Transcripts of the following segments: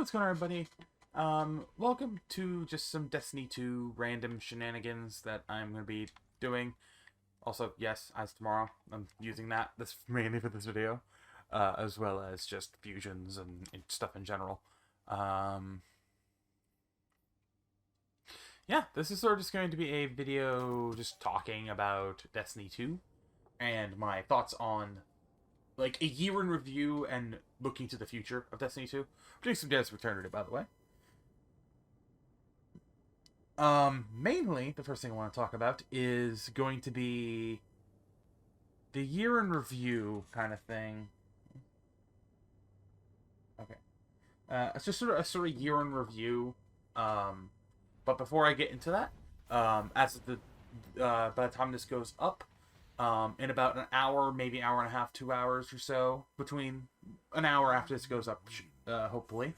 what's going on, everybody? Welcome to just some Destiny 2 random shenanigans that I'm going to be doing. Also, yes, as tomorrow, I'm using this mainly for this video, as well as just fusions and stuff in general. Yeah, this is sort of just going to be a video just talking about Destiny 2 and my thoughts on like a year in review and looking to the future of Destiny 2. We're doing some Death's Returnity, by the way. Mainly, the first thing I want to talk about is going to be the year in review kind of thing. Okay. It's just sort of year in review. But before I get into that, by the time this goes up, in about an hour, maybe an hour and a half, 2 hours or so, between an hour after this goes up, hopefully,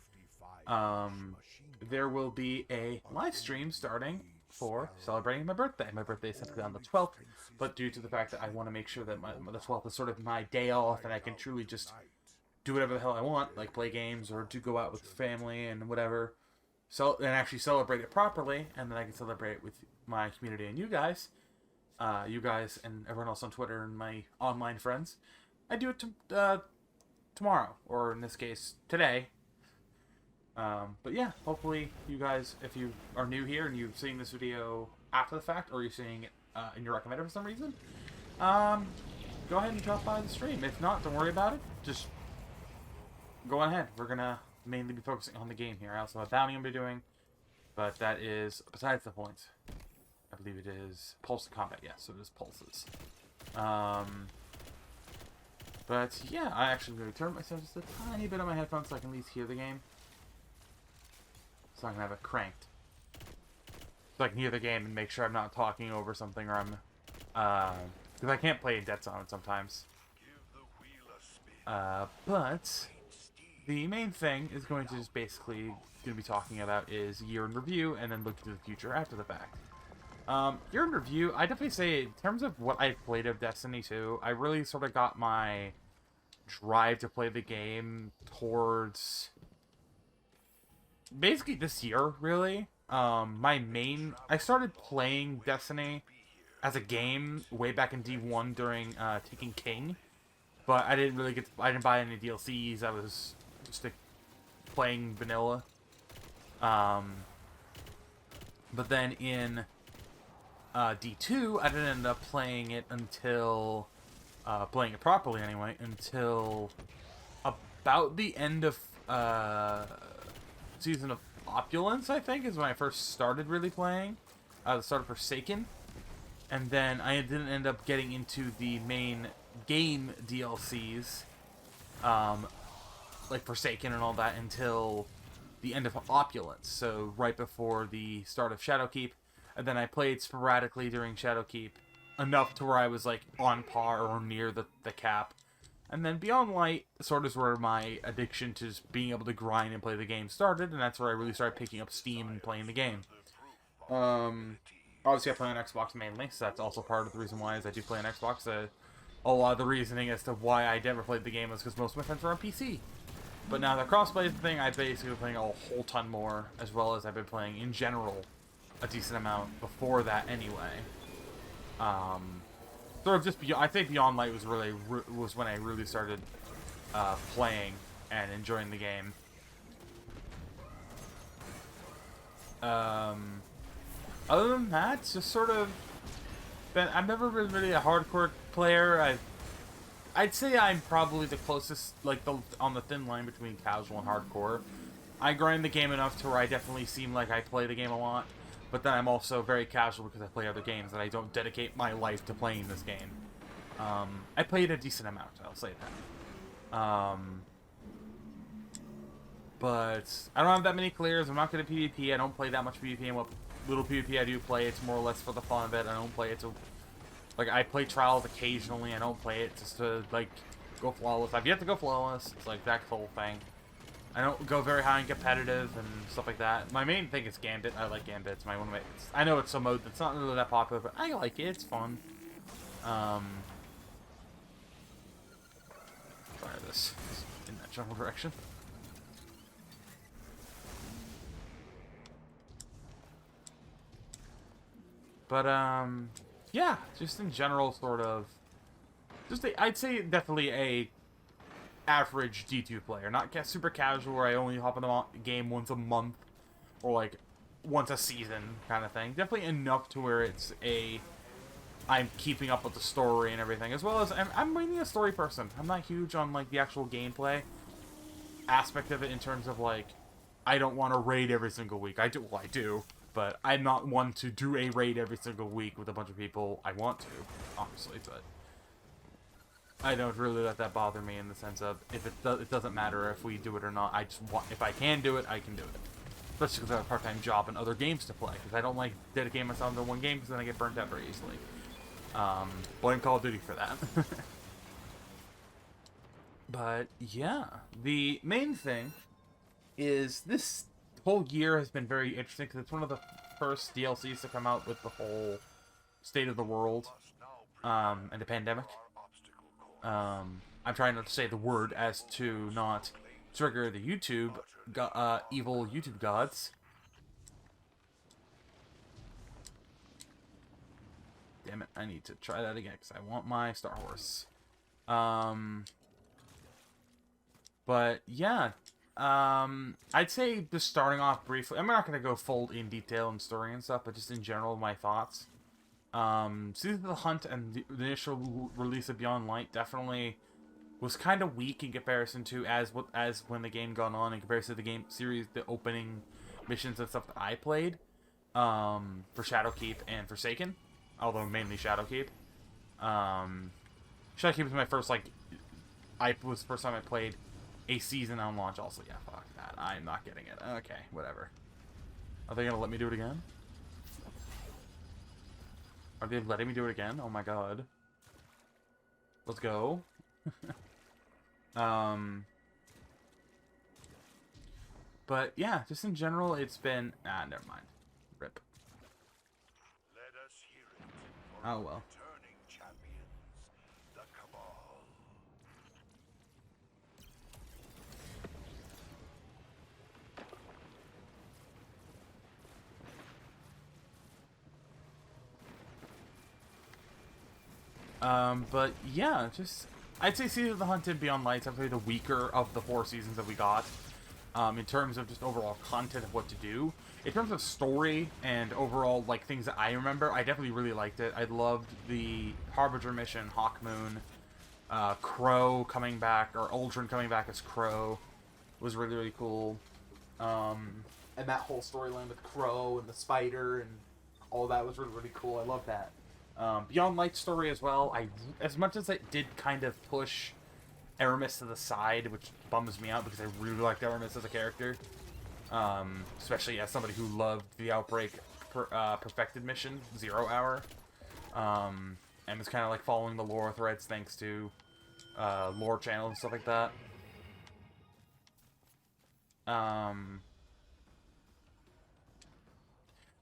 there will be a live stream starting for celebrating my birthday. My birthday is typically on the 12th, but due to the fact that I want to make sure that the 12th is sort of my day off and I can truly just do whatever the hell I want, like play games or to go out with family and whatever, and actually celebrate it properly, and then I can celebrate it with my community and you guys and everyone else on Twitter and my online friends. I do it tomorrow, or in this case, today. But yeah, hopefully you guys, if you are new here and you're seeing this video after the fact, or you're seeing it in your recommended for some reason, go ahead and drop by the stream. If not, don't worry about it. Just go ahead. We're gonna mainly be focusing on the game here. I also have a bounty I'm gonna be doing, but that is besides the point. I believe it is Pulse Combat, yes, so it is Pulses. But yeah, I actually going to turn myself just a tiny bit on my headphones so I can at least hear the game. So I can have it cranked. So I can hear the game and make sure I'm not talking over something, or I'm, because I can't play Dead Zone sometimes. But the main thing is going to just basically going to be talking about is year in review and then look to the future after the fact. Year in review, I definitely say in terms of what I've played of Destiny 2, I really sort of got my drive to play the game towards basically this year, really. I started playing Destiny as a game way back in D1 during Taken King, but I didn't buy any DLCs. I was just playing vanilla. But then in D2, I didn't end up playing it until, playing it properly anyway, until about the end of, Season of Opulence, I think, is when I first started really playing. The start of Forsaken. And then I didn't end up getting into the main game DLCs, like Forsaken and all that, until the end of Opulence. So right before the start of Shadowkeep. And then I played sporadically during Shadowkeep, enough to where I was like on par or near the cap. And then Beyond Light sort of is where my addiction to just being able to grind and play the game started, and that's where I really started picking up steam and playing the game. Obviously I play on Xbox mainly, so that's also part of the reason why is I do play on Xbox. A lot of the reasoning as to why I never played the game was because most of my friends were on PC. But now the crossplay thing, I've basically been playing a whole ton more, as well as I've been playing in general a decent amount before that anyway. Sort of just I think Beyond Light was when I really started playing and enjoying the game. Other than that, it's just sort of I've never been really a hardcore player. I'd say I'm probably the closest, like on the thin line between casual and hardcore. I grind the game enough to where I definitely seem like I play the game a lot. But then I'm also very casual because I play other games and I don't dedicate my life to playing this game. I played a decent amount, I'll say that. But I don't have that many clears. I'm not good at PvP. I don't play that much PvP, and what little PvP I do play, it's more or less for the fun of it. I don't play it to... Like, I play Trials occasionally. I don't play it just to, like, go flawless. I've yet to go flawless. It's like that whole thing. I don't go very high in competitive and stuff like that. My main thing is Gambit. I like Gambit. It's my one of my... I know it's a mode that's not really that popular, but I like it. It's fun. Try this in that general direction. But, yeah, just in general, sort of, I'd say definitely a average D2 player. Not super casual where I only hop in the game once a month, or, like, once a season kind of thing. Definitely enough to where I'm keeping up with the story and everything, as well as I'm mainly a story person. I'm not huge on, like, the actual gameplay aspect of it in terms of, like, I don't want to raid every single week. I do, but I'm not one to do a raid every single week with a bunch of people. I want to, obviously, but I don't really let that bother me in the sense of if it doesn't matter if we do it or not. I just want, if I can do it, I can do it. Especially because I have a part-time job and other games to play. Because I don't like dedicating myself to one game because then I get burnt out very easily. Blame Call of Duty for that. But yeah, the main thing is this whole year has been very interesting because it's one of the first DLCs to come out with the whole state of the world and the pandemic. I'm trying not to say the word as to not trigger the evil YouTube gods. Damn it, I need to try that again because I want my Star Horse. But yeah, I'd say just starting off briefly, I'm not going to go full in detail in story and stuff, but just in general, my thoughts. Season of the Hunt and the initial release of Beyond Light definitely was kind of weak in comparison to as when the game got on, in comparison to the game series, the opening missions and stuff that I played, for Shadowkeep and Forsaken, although mainly Shadowkeep. Shadowkeep was my first, like, was the first time I played a season on launch also. Yeah, fuck that. I'm not getting it. Okay, whatever. Are they gonna let me do it again? Are they letting me do it again? Oh my god. Let's go. But yeah, just in general, it's been... never mind. Rip. Oh well. But yeah, just... I'd say Season of the Hunt and Beyond Light's definitely the weaker of the 4 seasons that we got. In terms of just overall content of what to do. In terms of story and overall, like, things that I remember, I definitely really liked it. I loved the Harbinger mission, Hawkmoon, Crow coming back, or Uldren coming back as Crow was really, really cool. And that whole storyline with Crow and the spider and all that was really, really cool. I love that. Beyond Light's story as well, as much as it did kind of push Aramis to the side, which bums me out because I really liked Aramis as a character, especially as somebody who loved the Outbreak Perfected mission, 0 Hour, and was kind of like following the lore threads thanks to lore channels and stuff like that.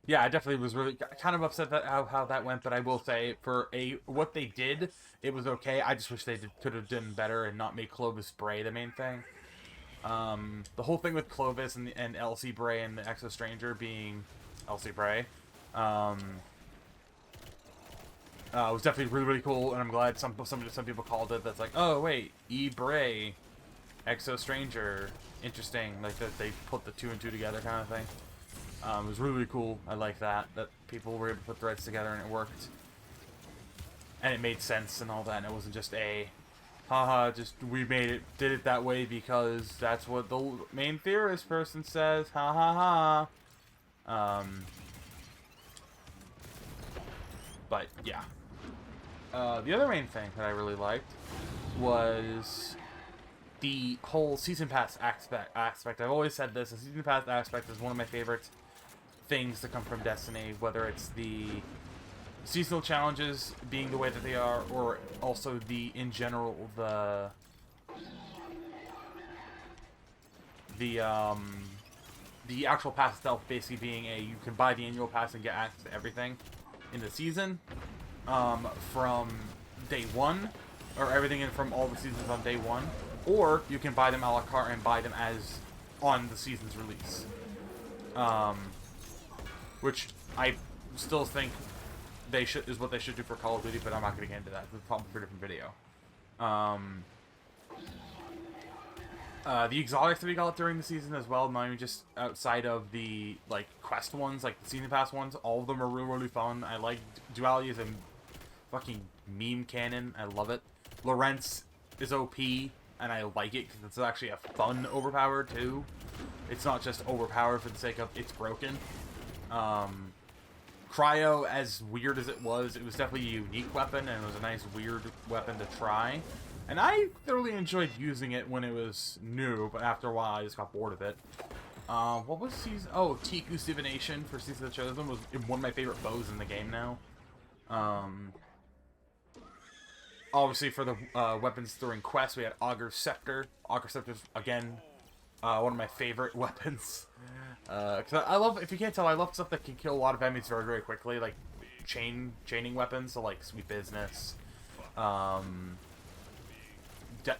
Yeah, I definitely was really kind of upset that how that went, but I will say, for what they did, it was okay. I just wish they could have done better and not make Clovis Bray the main thing. The whole thing with Clovis and Elsie Bray and the Exo Stranger being Elsie Bray was definitely really, really cool, and I'm glad some people called it. That's like, oh wait, E Bray, Exo Stranger, interesting. Like that they put the 2 and 2 together kind of thing. It was really, really cool. I like that people were able to put threads together and it worked. And it made sense and all that, and it wasn't just just we did it that way because that's what the main theorist person says, ha. But, yeah. The other main thing that I really liked was the whole Season Pass aspect. I've always said this, the Season Pass aspect is one of my favorite things to come from Destiny, whether it's the seasonal challenges being the way that they are, or also in general, the actual pass itself basically being you can buy the annual pass and get access to everything in the season, from day 1, or everything from all the seasons on day 1, or you can buy them a la carte and buy them as on the season's release. Which I still think is what they should do for Call of Duty, but I'm not going to get into that. It's probably for a different video. The exotics that we got during the season as well, not even just outside of the, like, quest ones, like the season pass ones, all of them are really, really fun. I like Duality as a fucking meme cannon. I love it. Lorentz is OP, and I like it because it's actually a fun overpower, too. It's not just overpowered for the sake of it's broken. Cryo, as weird as it was definitely a unique weapon, and it was a nice, weird weapon to try. And I thoroughly enjoyed using it when it was new, but after a while I just got bored of it. What was season? Oh, Tiku's Divination for Season of the Chosen was one of my favorite bows in the game now. Obviously for the weapons during quests, we had Augur's Scepter. Augur's Scepter's, again, one of my favorite weapons. Cause I love, if you can't tell, I love stuff that can kill a lot of enemies very, very quickly, like chaining weapons, so like Sweet Business,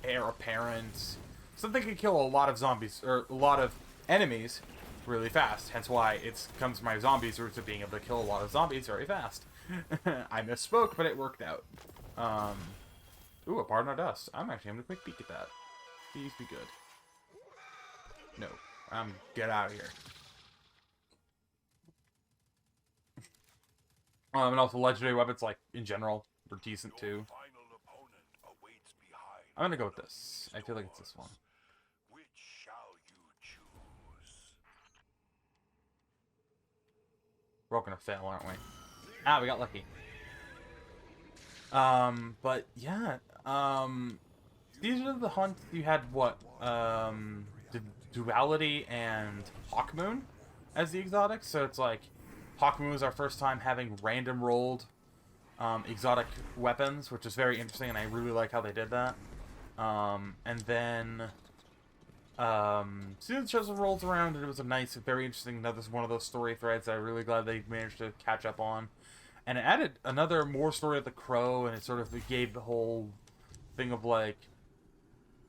Heir Apparent, something that can kill a lot of zombies, or a lot of enemies really fast, hence why it comes to my zombies roots of being able to kill a lot of zombies very fast. I misspoke, but it worked out. Ooh, a Pardon Our Dust. I'm actually having a quick peek at that. Please be good. No. Get out of here. And also legendary weapons, like, in general, were decent, too. I'm gonna go with this. I feel like it's this one. Which shall you choose? We're all gonna fail, aren't we? Ah, we got lucky. But, yeah, these are the hunts you had, what, Duality and Hawkmoon as the exotics, so it's like Hawkmoon was our first time having random rolled exotic weapons, which is very interesting, and I really like how they did that. And then Season of the Chosen rolls around, and it was a nice, very interesting, another one of those story threads that I'm really glad they managed to catch up on. And it added another more story of the Crow, and it sort of gave the whole thing of like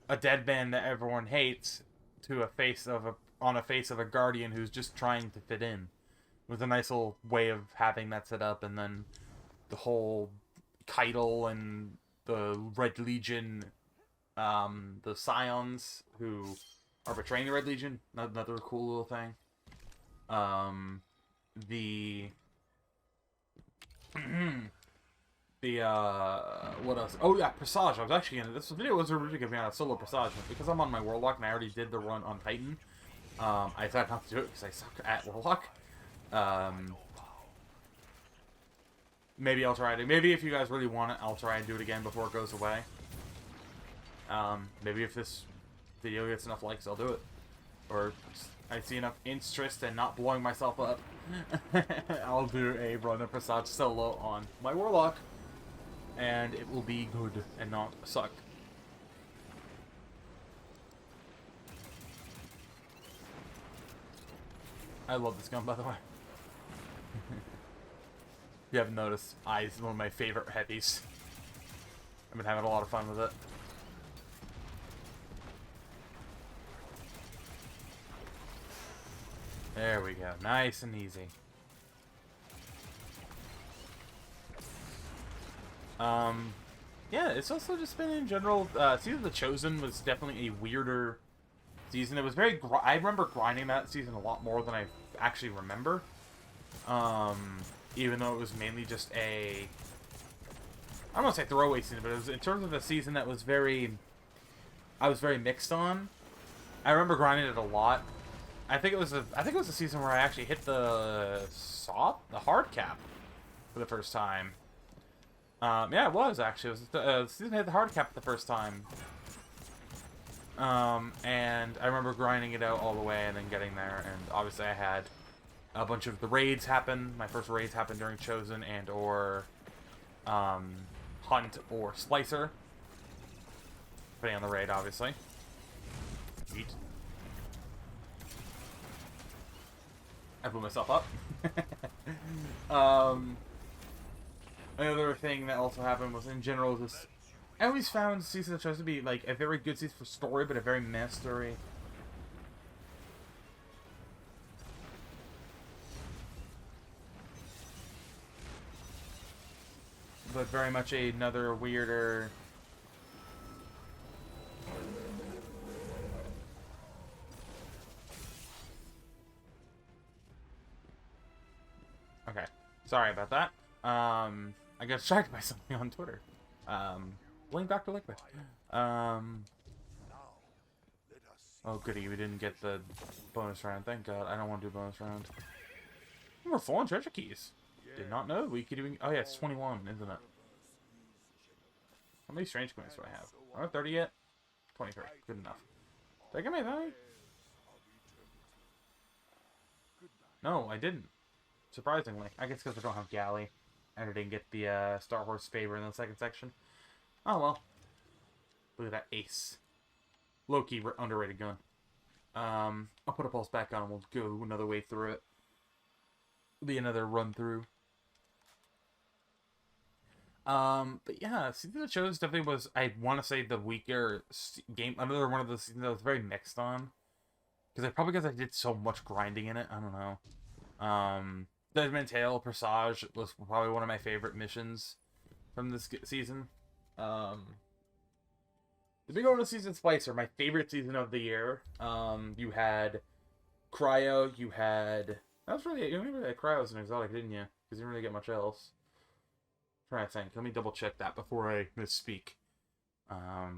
a dead man that everyone hates to a face of a guardian who's just trying to fit in. It was a nice little way of having that set up, and then the whole Keitel and the Red Legion, the Scions who are betraying the Red Legion, another cool little thing. What else? Oh yeah, Presage. I was actually gonna, this video was originally gonna be on a solo Presage, but because I'm on my Warlock and I already did the run on Titan, I decided not to do it because I suck at Warlock. Maybe I'll try to, maybe if you guys really want it, I'll try and do it again before it goes away. Maybe if this video gets enough likes, I'll do it. Or I see enough interest and not blowing myself up, I'll do a run of Presage solo on my Warlock, and it will be good and not suck. I love this gun, by the way. If you haven't noticed, is one of my favorite heavies. I've been having a lot of fun with it. There we go. Nice and easy. Yeah, it's also just been in general, Season of the Chosen was definitely a weirder season. It was very, I remember grinding that season a lot more than I actually remember. Even though it was mainly just a, I don't want to say throwaway season, but it was in terms of a season that was I was very mixed on. I remember grinding it a lot. I think it was a season where I actually hit the hard cap for the first time. Yeah, it was actually. It was the season I hit the hard cap for the first time. And I remember grinding it out all the way and then getting there. And obviously, I had a bunch of the raids happen. My first raids happened during Chosen and or Hunt or Splicer, depending on the raid, obviously. Yeet. I blew myself up. Another thing that also happened was, in general, this, I always found Season of the Chosen to be like a very good season for story, but a very meh story. but very much another weirder. Okay, sorry about that. I got distracted by something on Twitter. Blame Dr. Liquid. Oh goody, we didn't get the bonus round. Thank God. I don't want to do bonus round. We're full on treasure keys. Did not know we could even. Oh yeah, it's 21, isn't it? How many strange coins do I have? I don't have 30 yet. 23. Good enough. Did I get my value? No, I didn't. Surprisingly. I guess because I don't have Galley. And I didn't get the Star Horse favor in the second section. Oh well. Look at that ace. Low-key underrated gun. I'll put a pulse back on and we'll go another way through it. It'll be another run through. But yeah, season of shows definitely was, I want to say, the weaker game. Another one of the seasons that was very mixed on. Because I did so much grinding in it. I don't know. Judgment Tale Presage was probably one of my favorite missions from this season. The big one of season Splicer, my favorite season of the year. You had Cryo, you had... That was really... You remember that Cryo was an exotic, didn't you? Because you didn't really get much else. I'm trying to think. Let me double check that before I misspeak. Let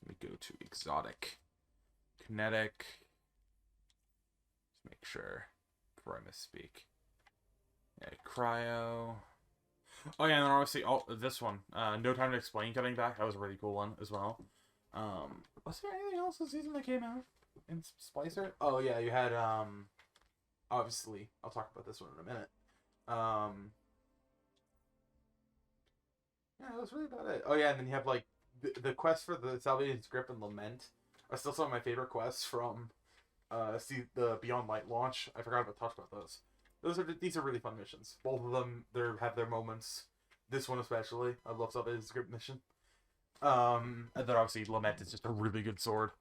me go to exotic. Kinetic. Let's make sure before I misspeak. Yeah, Cryo. Oh yeah, and then obviously, this one. No Time to Explain coming back. That was a really cool one as well. Was there anything else this season that came out in Splicer? Oh yeah, you had, obviously, I'll talk about this one in a minute. Yeah, that was really about it. Oh yeah, and then you have, like, the quest for the Salvation Script and Lament are still some of my favorite quests from, the Beyond Light launch. I forgot to talk about those. These are really fun missions. Both of them have their moments. This one especially. I love Salvation Script mission. And then obviously Lament is just a really good sword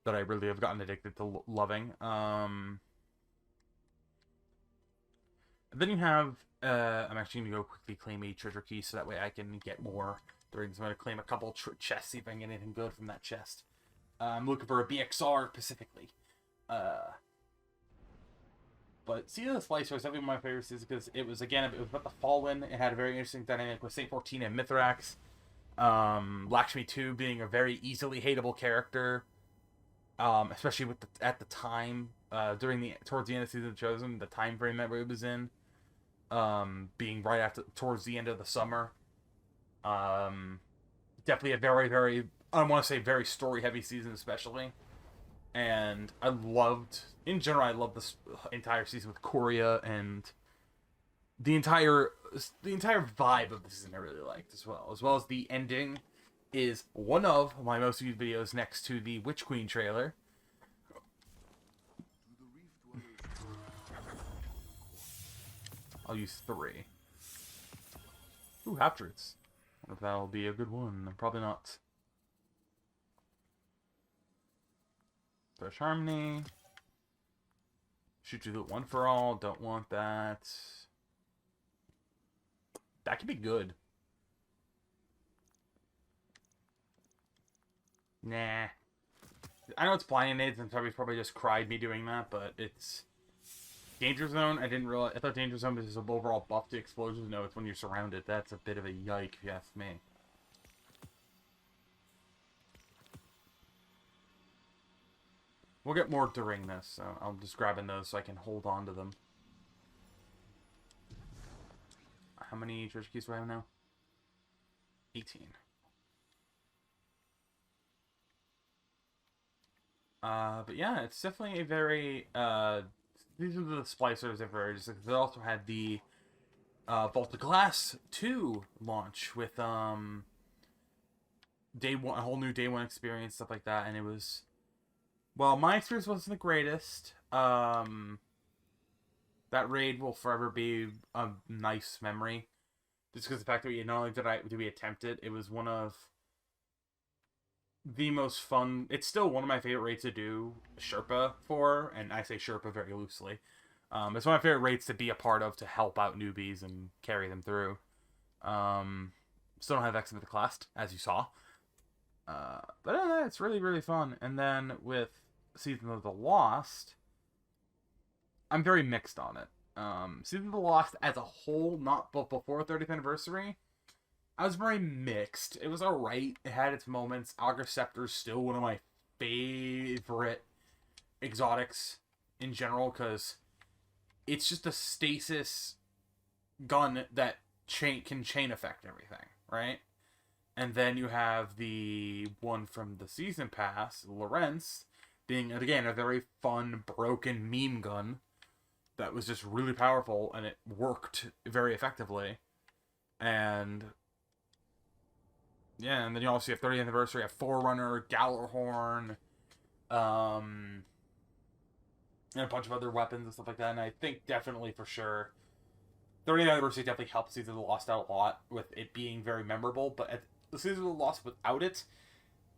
that I really have gotten addicted to loving. And then you have, I'm actually going to go quickly claim a treasure key so that way I can get more. I'm going to claim a couple chests, see if I can get anything good from that chest. I'm looking for a BXR specifically. But Season of the Splicer was definitely one of my favorites because it was about the Fallen. It had a very interesting dynamic with Saint 14 and Mithrax. Lakshmi 2 being a very easily hateable character. Especially at the time, towards the end of Season of Chosen, the time frame that it was in. Being right towards the end of the summer. Definitely a very, very, I don't want to say very story-heavy season especially. And I loved this entire season with Korea and the entire vibe of the season I really liked as well as the ending is one of my most viewed videos next to the Witch Queen trailer. I'll use 3. Ooh, Half-Truths. I wonder if that'll be a good one. Probably not. Fresh Harmony. Shoot you the one for all. Don't want that. That could be good. Nah. I know it's blinding aids and probably just cried me doing that, but it's Danger Zone. I thought Danger Zone was just an overall buff to explosions. No, it's when you're surrounded. That's a bit of a yike, if you ask me. We'll get more during this, so I'm just grabbing those so I can hold on to them. How many treasure keys do I have now? 18. But yeah, it's definitely a very, these are the splicers that were just, they also had the, Vault of Glass 2 launch with, Day 1, a whole new Day 1 experience, stuff like that, and it was, well, my experience wasn't the greatest. That raid will forever be a nice memory. Just because the fact that not only did we attempt it, it was one of the most fun. It's still one of my favorite raids to do Sherpa for, and I say Sherpa very loosely. It's one of my favorite raids to be a part of, to help out newbies and carry them through. Still don't have X with the class, as you saw. But other than that, it's really, really fun. And then with Season of the Lost, I'm very mixed on it. Season of the Lost as a whole, not before 30th anniversary, I was very mixed. It was alright. It had its moments. Augur Scepter's still one of my favorite exotics in general, because it's just a stasis gun that can chain effect everything, right? And then you have the one from the season pass, Lorentz, being, again, a very fun, broken meme gun that was just really powerful, and it worked very effectively. And yeah, and then you also have 30th anniversary, have Forerunner, Gallarhorn, and a bunch of other weapons and stuff like that. And I think definitely for sure 30th anniversary definitely helped Season of the Lost out a lot with it being very memorable. But at the Season of the Lost without it,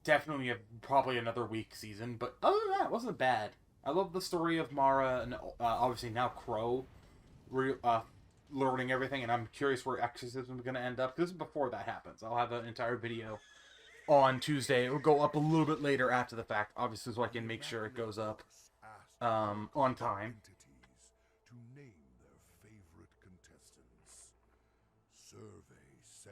definitely probably another weak season. But other than that, it wasn't bad. I love the story of Mara and obviously now Crow learning everything, and I'm curious where Exorcism is going to end up. This is before that happens. I'll have an entire video on Tuesday. It will go up a little bit later after the fact, obviously, so I can make sure it goes up on time. To name their favorite contestants. Survey says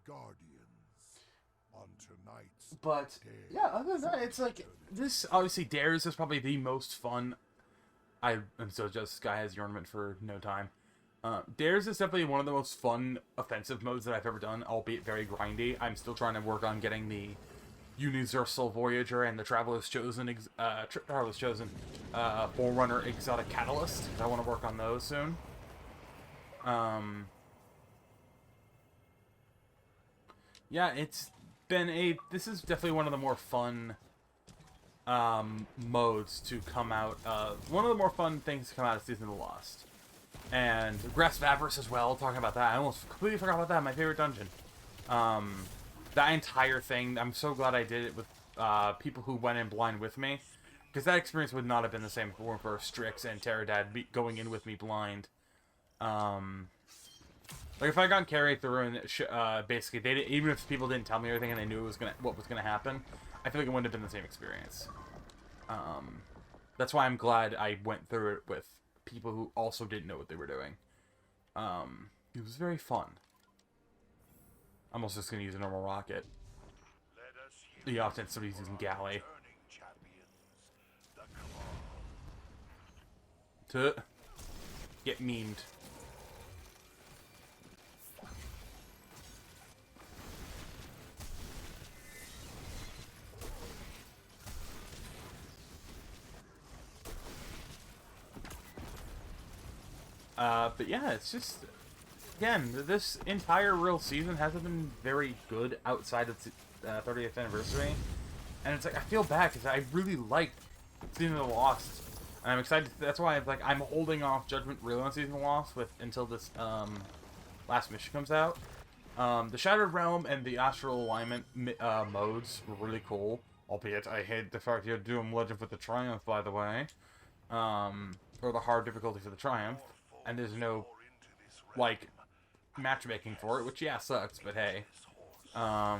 Guardians on tonight's. But yeah, other than that, it's like this. Obviously, Dares is probably the most fun. I am so just Sky has the ornament for no time. Dares is definitely one of the most fun offensive modes that I've ever done, albeit very grindy. I'm still trying to work on getting the Universal Voyager and the Traveler's Chosen Forerunner Exotic Catalyst. I want to work on those soon. Yeah, this is definitely one of the more fun modes to come out of. One of the more fun things to come out of Season of the Lost. And Grasp of Avarice as well, talking about that. I almost completely forgot about that, my favorite dungeon. That entire thing, I'm so glad I did it with people who went in blind with me. Because that experience would not have been the same if it weren't for Strix and Pterodad going in with me blind. Like, if I got carried through and basically, even if people didn't tell me everything and they knew what was gonna happen, I feel like it wouldn't have been the same experience. That's why I'm glad I went through it with people who also didn't know what they were doing. It was very fun. I'm also just gonna use a normal rocket. The often somebody's using galley. To get memed. But yeah, it's just, again, this entire real season hasn't been very good outside of 30th anniversary, and it's like, I feel bad, because I really liked Season of the Lost, and I'm excited, that's why I'm holding off Judgment really on Season of the Lost until this, last mission comes out. The Shattered Realm and the Astral Alignment modes were really cool, albeit I hate the fact you had to do them Legend with the Triumph, by the way, or the hard difficulty for the Triumph. And there's no, like, matchmaking for it, which, yeah, sucks, but hey. I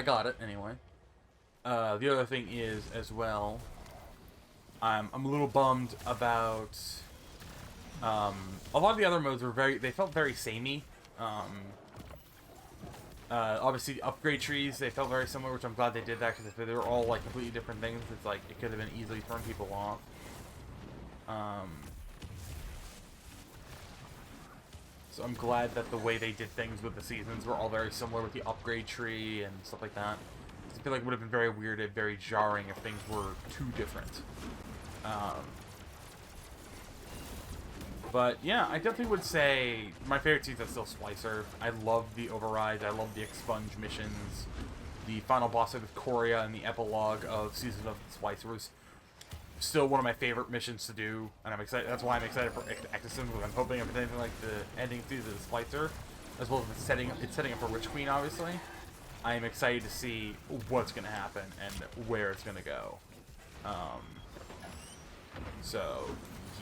got it, anyway. The other thing is, as well, I'm a little bummed about, a lot of the other modes they felt very samey. Obviously, upgrade trees, they felt very similar, which I'm glad they did that, because if they were all, like, completely different things, it's like, it could have been easily turned people off. So I'm glad that the way they did things with the seasons were all very similar with the upgrade tree and stuff like that. I feel like it would have been very weird and very jarring if things were too different. But yeah, I definitely would say my favorite season is still Splicer. I love the overrides, I love the expunge missions. The final boss fight with Coria and the epilogue of Season of Splicer was still one of my favorite missions to do, and I'm excited. That's why I'm excited for Exorcism, because I'm hoping if anything like the ending season of Splicer, as well as it's setting up for Witch Queen, obviously. I am excited to see what's going to happen and where it's going to go. So,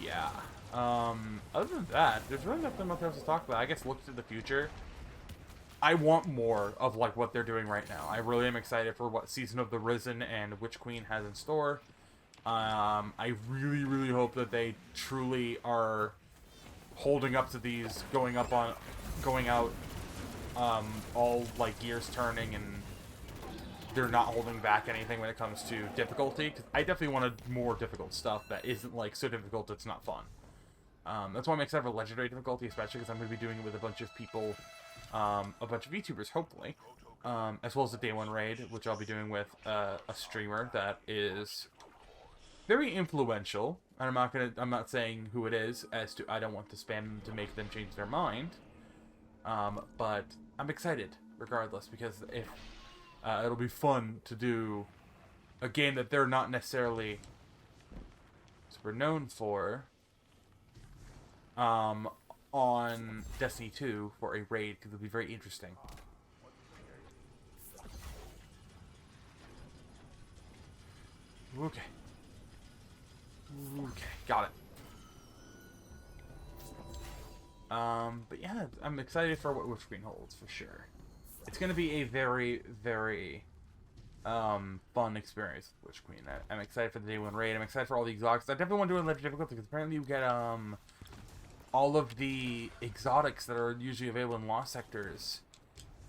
yeah. Other than that, there's really nothing much else to talk about. I guess look to the future. I want more of like what they're doing right now. I really am excited for what Season of the Risen and Witch Queen has in store. I really, really hope that they truly are holding up to these, going out, all like gears turning, and they're not holding back anything when it comes to difficulty. Because I definitely wanted more difficult stuff that isn't like so difficult it's not fun. That's why I'm excited for Legendary difficulty, especially because I'm going to be doing it with a bunch of people, a bunch of YouTubers, hopefully, as well as the Day 1 raid, which I'll be doing with a streamer that is very influential. And I'm not saying who it is, as to I don't want to spam to make them change their mind. But I'm excited regardless, because if it'll be fun to do a game that they're not necessarily super known for on Destiny 2 for a raid, because it'll be very interesting. Okay. Okay, got it. But yeah, I'm excited for what Witch Queen holds, for sure. It's going to be a very, very fun experience with Witch Queen. I'm excited for the Day 1 raid. I'm excited for all the exotics. I definitely want to do it in Legendary difficulty, because apparently you get all of the exotics that are usually available in Lost Sectors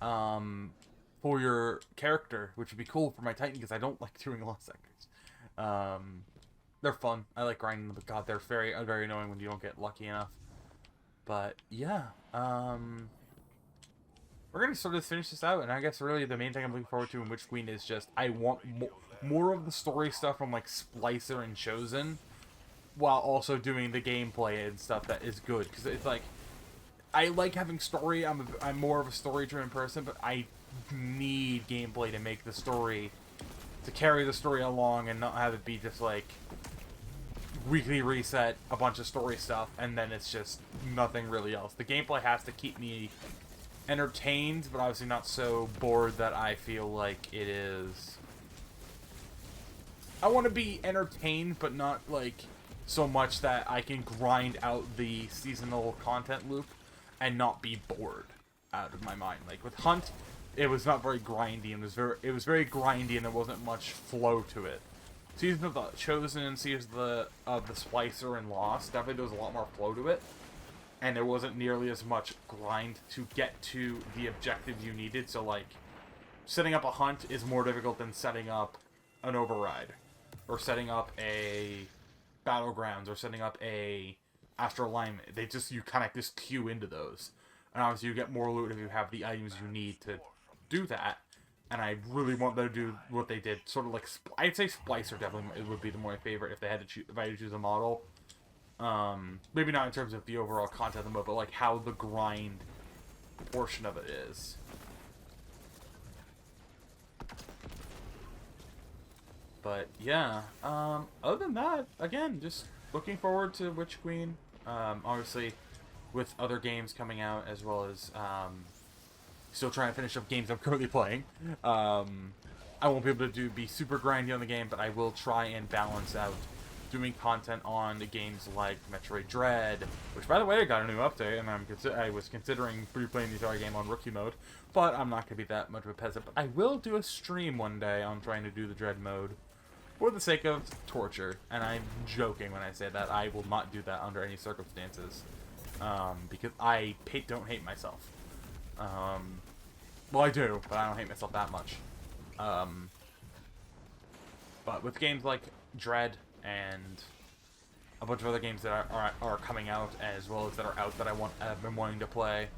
for your character, which would be cool for my Titan, because I don't like doing Lost Sectors. They're fun. I like grinding them, but god, they're very, very annoying when you don't get lucky enough. But yeah, we're gonna sort of finish this out, and I guess really the main thing I'm looking forward to in Witch Queen is just I want more of the story stuff from like Splicer and Chosen, while also doing the gameplay and stuff that is good, because it's like I like having story. I'm more of a story-driven person, but I need gameplay to make the story, to carry the story along, and not have it be just like weekly reset, a bunch of story stuff, and then it's just nothing really else. The gameplay has to keep me entertained, but obviously not so bored that I feel like it is... I want to be entertained, but not like so much that I can grind out the seasonal content loop and not be bored out of my mind. Like with Hunt, it was not very grindy, and it was very grindy, and there wasn't much flow to it. Season of the Chosen and Season of the Splicer and Lost, definitely there was a lot more flow to it, and there wasn't nearly as much grind to get to the objectives you needed. So like, setting up a hunt is more difficult than setting up an override, or setting up a battlegrounds, or setting up a astral alignment. You kind of just queue into those, and obviously you get more loot if you have the items you need to do that. And I really want them to do what they did, sort of like I'd say Splicer definitely would be my favorite if I had to choose a model. Maybe not in terms of the overall content of the mode, but like how the grind portion of it is. But yeah, other than that, again, just looking forward to Witch Queen. Obviously, with other games coming out, as well as still trying to finish up games I'm currently playing. I won't be able to be super grindy on the game, but I will try and balance out doing content on the games like Metroid Dread, which, by the way, got a new update, and I was considering replaying the entire game on Rookie Mode, but I'm not going to be that much of a peasant. But I will do a stream one day on trying to do the Dread mode, for the sake of torture, and I'm joking when I say that. I will not do that under any circumstances, because I don't hate myself. Well, I do, but I don't hate myself that much. But with games like Dread and a bunch of other games that are coming out, as well as that are out that I've been wanting to play,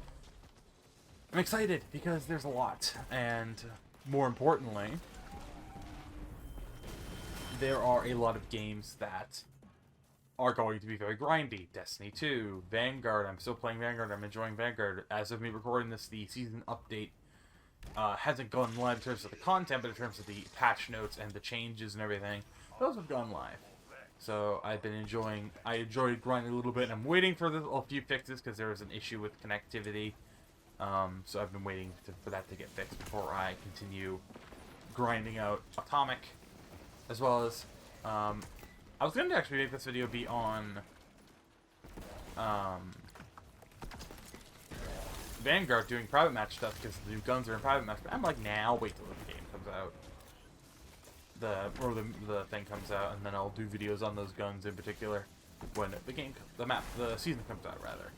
I'm excited because there's a lot, and more importantly, there are a lot of games that are going to be very grindy. Destiny 2, Vanguard. I'm still playing Vanguard. I'm enjoying Vanguard. As of me recording this, the season update hasn't gone live in terms of the content, but in terms of the patch notes and the changes and everything, those have gone live. So I enjoyed grinding a little bit, and I'm waiting for a few fixes because there was an issue with connectivity. So I've been waiting for that to get fixed before I continue grinding out Atomic, as well as I was going to actually make this video be on Vanguard doing private match stuff because the new guns are in private match. But I'm like, nah, I'll wait till the game comes out. The thing comes out, and then I'll do videos on those guns in particular when the season comes out, rather.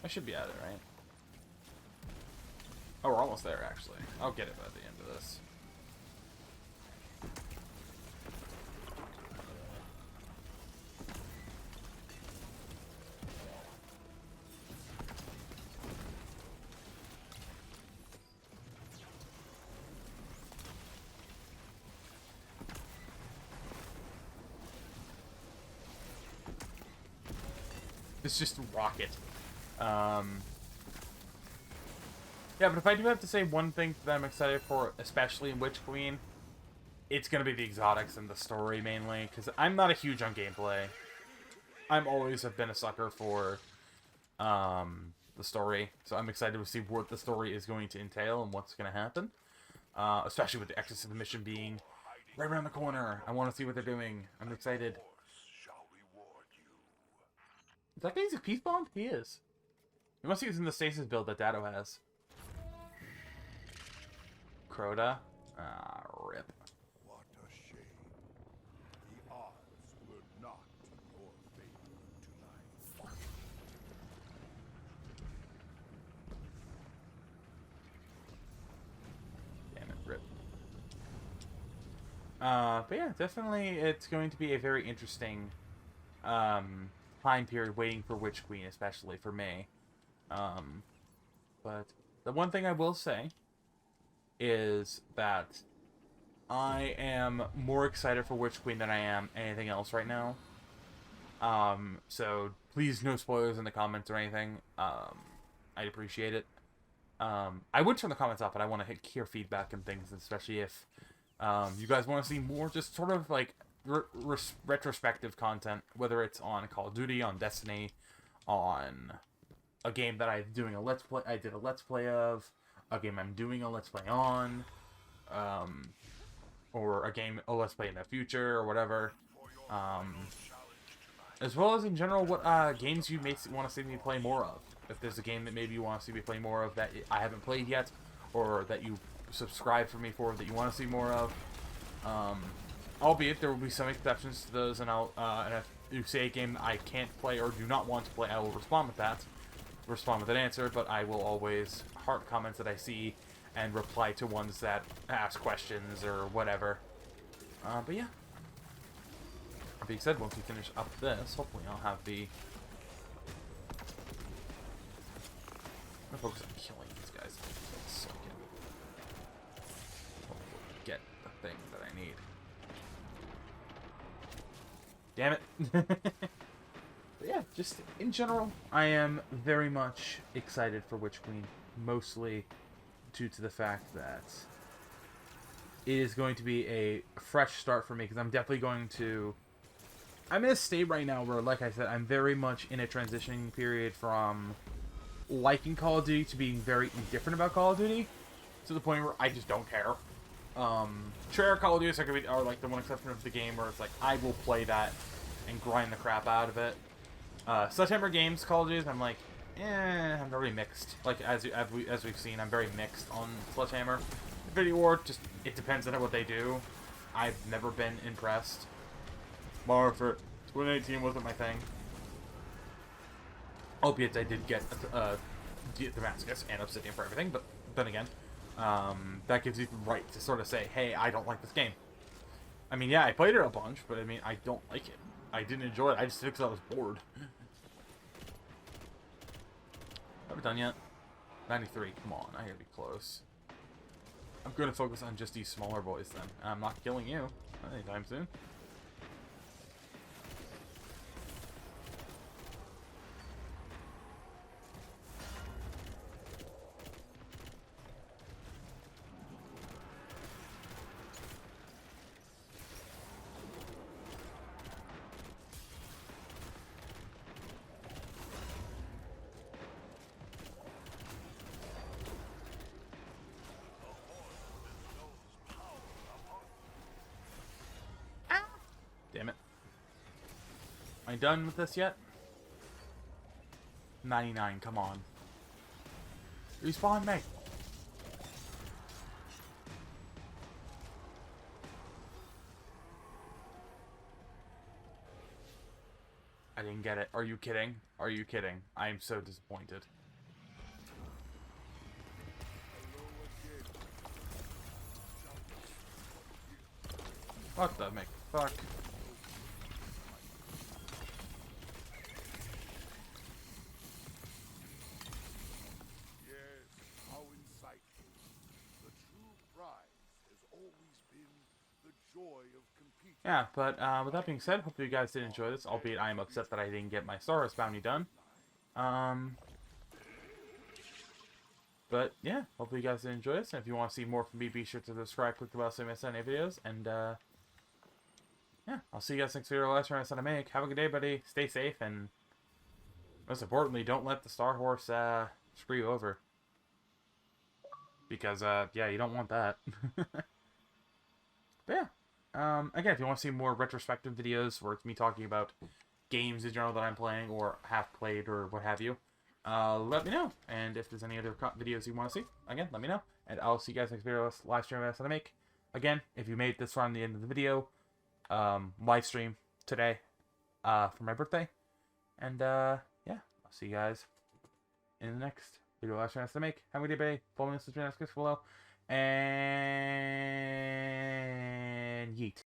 I should be at it, right? Oh, we're almost there, actually. I'll get it by the end of this. It's just rocket. Yeah, but if I do have to say one thing that I'm excited for, especially in Witch Queen, it's going to be the exotics and the story, mainly. Because I'm not a huge on gameplay. I'm always have been a sucker for the story. So I'm excited to see what the story is going to entail and what's going to happen. Especially with the Exodus of the mission being right around the corner. I want to see what they're doing. I'm excited. Is that guy using Peace Bomb? He is. He must be using the stasis build that Dado has. Crota? Ah, rip. What a shame. The odds were not in your favor tonight. Damn it, rip. But yeah, definitely it's going to be a very interesting time period waiting for Witch Queen, especially for me. But the one thing I will say is that I am more excited for Witch Queen than I am anything else right now. So please no spoilers in the comments or anything. I'd appreciate it. I would turn the comments off, but I want to hear feedback and things, especially if you guys want to see more just sort of like retrospective content, whether it's on Call of Duty, on Destiny, on a game that I'm doing a let's play. I did a let's play of a game I'm doing a let's play on, or a let's play in the future or whatever. As well as in general, what games you may want to see me play more of. If there's a game that maybe you want to see me play more of that I haven't played yet, or that you subscribe for me for that you want to see more of. Albeit there will be some exceptions to those, and and if you say a game I can't play or do not want to play, I will respond with that. Respond with an answer, but I will always heart comments that I see and reply to ones that ask questions or whatever. But yeah. That being said, once we finish up this, hopefully I'll have the... I'm gonna focus on killing these guys so I can hopefully get the thing that I need. Damn it. But yeah, just in general, I am very much excited for Witch Queen, mostly due to the fact that it is going to be a fresh start for me, because I'm definitely going to... I'm in a state right now where, like I said, I'm very much in a transitioning period from liking Call of Duty to being very indifferent about Call of Duty, to the point where I just don't care. Sure, Call of Duty are like the one exception of the game where it's like, I will play that and grind the crap out of it. Sledgehammer games, Call of Duty, I'm like, I'm very mixed. Like, as we've seen, I'm very mixed on Sledgehammer. Infinity Ward, just, it depends on what they do. I've never been impressed. More for 2018 wasn't my thing. Albeit I did get Damascus and Obsidian for everything, but then again, that gives you the right to sort of say, hey, I don't like this game. I mean, yeah, I played it a bunch, but I mean, I don't like it. I didn't enjoy it. I just did it because I was bored. Are we done yet? 93. Come on, I gotta be close. I'm gonna focus on just these smaller boys then. I'm not killing you anytime soon. Damn it. Am I done with this yet? 99, come on. Respawn me. I didn't get it. Are you kidding? Are you kidding? I am so disappointed. What the fuck? Yes, how insightful. The true prize has always been the joy of competing. Yeah, but with that being said, hopefully you guys did enjoy this, albeit I am upset that I didn't get my Star Wars bounty done. But yeah, hopefully you guys did enjoy this, and if you want to see more from me, be sure to subscribe, click the bell so you miss any videos, and yeah, I'll see you guys next video. Last round I make. Have a good day, buddy. Stay safe, and most importantly, don't let the Star Horse screw you over. Because yeah, you don't want that. But yeah. Again, if you want to see more retrospective videos where it's me talking about games in general that I'm playing or have played or what have you, let me know. And if there's any other videos you want to see, again, let me know. And I'll see you guys next video. Live stream that I make. Again, if you made this far on the end of the video, live stream today for my birthday. And yeah, I'll see you guys in the next video live stream I make. Have a good day, buddy. Follow me on Instagram below. And yeet.